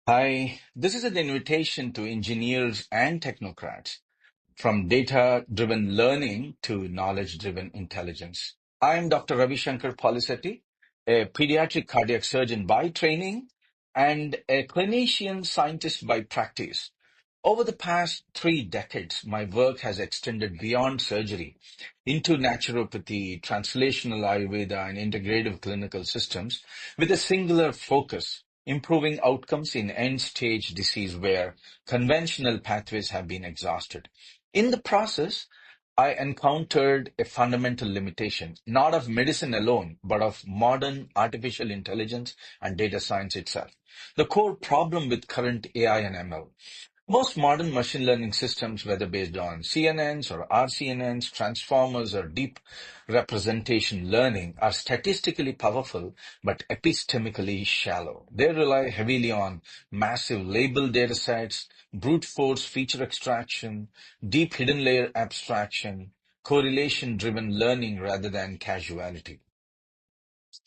Hi, this is an invitation to engineers and technocrats from data-driven learning to knowledge-driven intelligence. I'm Dr. Ravi Shankar Polisetti, a pediatric cardiac surgeon by training and a clinician scientist by practice. Over the past 3 decades, my work has extended beyond surgery into naturopathy, translational Ayurveda, and integrative clinical systems with a singular focus, improving outcomes in end-stage disease where conventional pathways have been exhausted. In the process, I encountered a fundamental limitation, not of medicine alone, but of modern artificial intelligence and data science itself. The core problem with current AI and ML. Most modern machine learning systems, whether based on CNNs or RCNNs, transformers, or deep representation learning, are statistically powerful but epistemically shallow. They rely heavily on massive label datasets, brute force feature extraction, deep hidden layer abstraction, correlation driven learning rather than causality.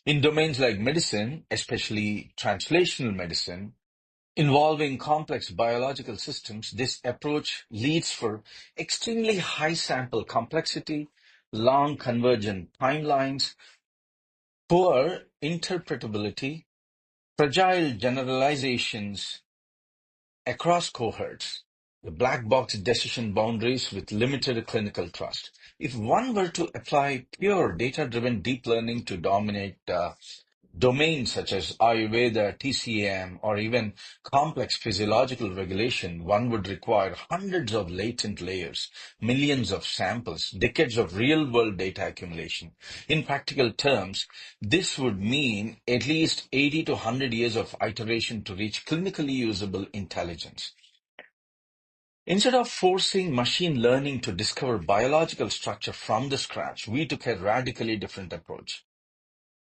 In domains like medicine, especially translational medicine, involving complex biological systems, this approach leads for extremely high sample complexity, long convergent timelines, poor interpretability, fragile generalizations across cohorts, the black box decision boundaries with limited clinical trust. If one were to apply pure data-driven deep learning to dominate domains such as Ayurveda, TCM, or even complex physiological regulation, one would require hundreds of latent layers, millions of samples, decades of real-world data accumulation. In practical terms, this would mean at least 80 to 100 years of iteration to reach clinically usable intelligence. Instead of forcing machine learning to discover biological structure from the scratch, we took a radically different approach.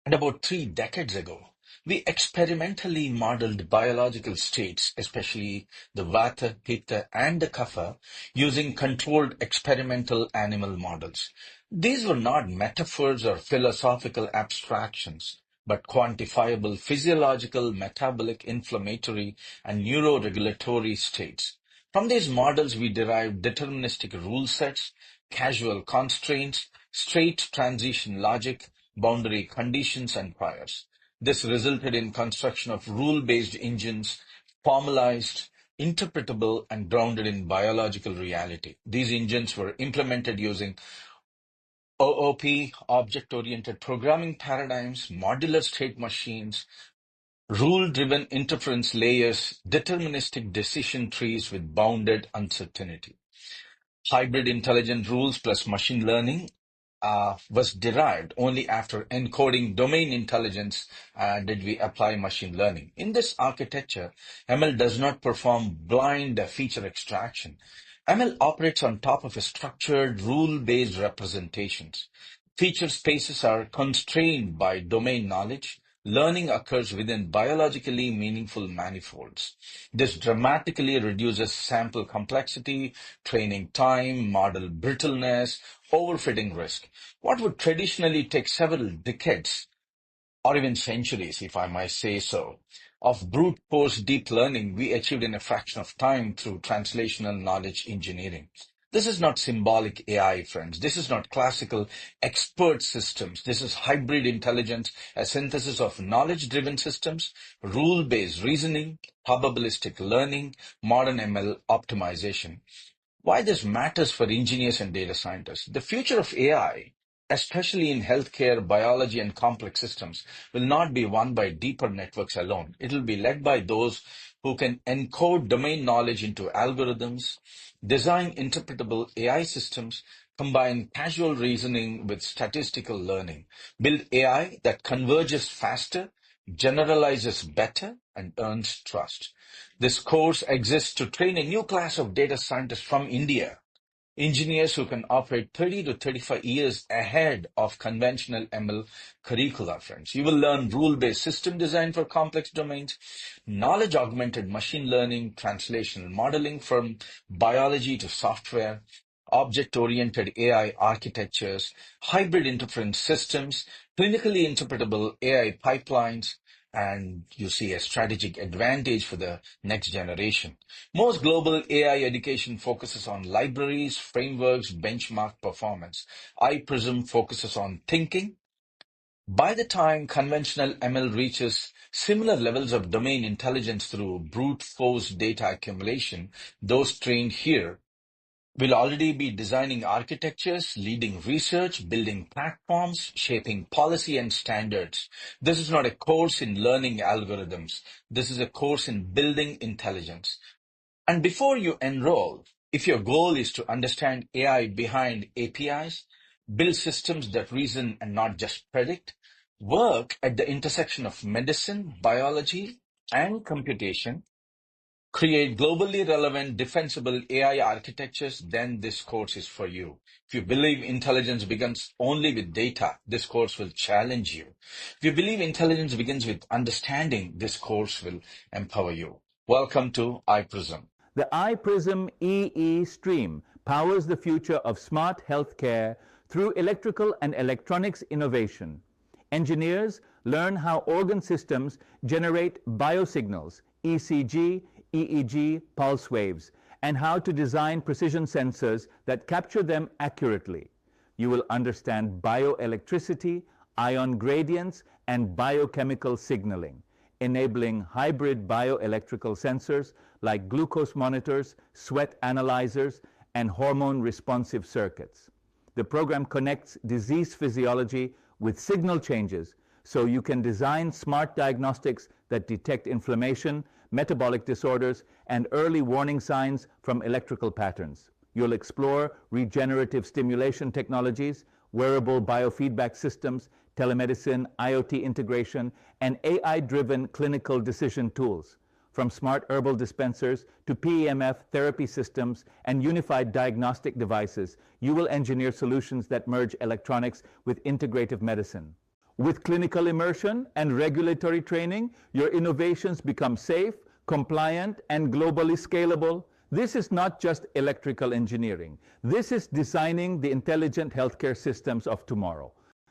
And about 3 decades ago, we experimentally modeled biological states, especially the Vata, Pitta, and the Kapha, using controlled experimental animal models. These were not metaphors or philosophical abstractions, but quantifiable physiological, metabolic, inflammatory, and neuroregulatory states. From these models, we derived deterministic rule sets, causal constraints, straight transition logic, boundary conditions, and priors. This resulted in construction of rule-based engines, formalized, interpretable, and grounded in biological reality. These engines were implemented using OOP, object-oriented programming paradigms, modular state machines, rule-driven inference layers, deterministic decision trees with bounded uncertainty. Hybrid intelligent rules plus machine learning was derived only after encoding domain intelligence did we apply machine learning. In this architecture, ML does not perform blind feature extraction. ML operates on top of a structured rule-based representations. Feature spaces are constrained by domain knowledge. Learning occurs within biologically meaningful manifolds. This dramatically reduces sample complexity, training time, model brittleness, overfitting risk. What would traditionally take several decades or even centuries, if I might say so, of brute force deep learning, we achieved in a fraction of time through translational knowledge engineering. This is not symbolic AI, friends. This is not classical expert systems. This is hybrid intelligence, a synthesis of knowledge-driven systems, rule-based reasoning, probabilistic learning, modern ML optimization. Why this matters for engineers and data scientists. The future of AI, especially in healthcare, biology, and complex systems, will not be won by deeper networks alone. It will be led by those who can encode domain knowledge into algorithms, design interpretable AI systems, combine casual reasoning with statistical learning, build AI that converges faster, generalizes better, and earns trust. This course exists to train a new class of data scientists from India, engineers who can operate 30 to 35 years ahead of conventional ML curricula, friends. You will learn rule-based system design for complex domains, knowledge-augmented machine learning, translational modeling from biology to software, object-oriented AI architectures, hybrid inference systems, clinically interpretable AI pipelines, and you see a strategic advantage for the next generation. Most global AI education focuses on libraries, frameworks, benchmark performance. I-PRISM focuses on thinking. By the time conventional ML reaches similar levels of domain intelligence through brute force data accumulation, those trained here will already be designing architectures, leading research, building platforms, shaping policy and standards. This is not a course in learning algorithms. This is a course in building intelligence. And before you enroll, if your goal is to understand AI behind APIs, build systems that reason and not just predict, work at the intersection of medicine, biology, and computation, create globally relevant, defensible AI architectures, then this course is for you. If you believe intelligence begins only with data, this course will challenge you. If you believe intelligence begins with understanding, this course will empower you. Welcome to I-PRISM. The I-PRISM EEE stream powers the future of smart healthcare through electrical and electronics innovation. Engineers learn how organ systems generate biosignals, ECG, EEG, pulse waves, and how to design precision sensors that capture them accurately. You will understand bioelectricity, ion gradients, and biochemical signaling, enabling hybrid bioelectrical sensors like glucose monitors, sweat analyzers, and hormone-responsive circuits. The program connects disease physiology with signal changes so you can design smart diagnostics that detect inflammation, metabolic disorders, and early warning signs from electrical patterns. You'll explore regenerative stimulation technologies, wearable biofeedback systems, telemedicine, IoT integration, and AI-driven clinical decision tools. From smart herbal dispensers to PEMF therapy systems and unified diagnostic devices, you will engineer solutions that merge electronics with integrative medicine. With clinical immersion and regulatory training, your innovations become safe, compliant, and globally scalable. This is not just electrical engineering. This is designing the intelligent healthcare systems of tomorrow.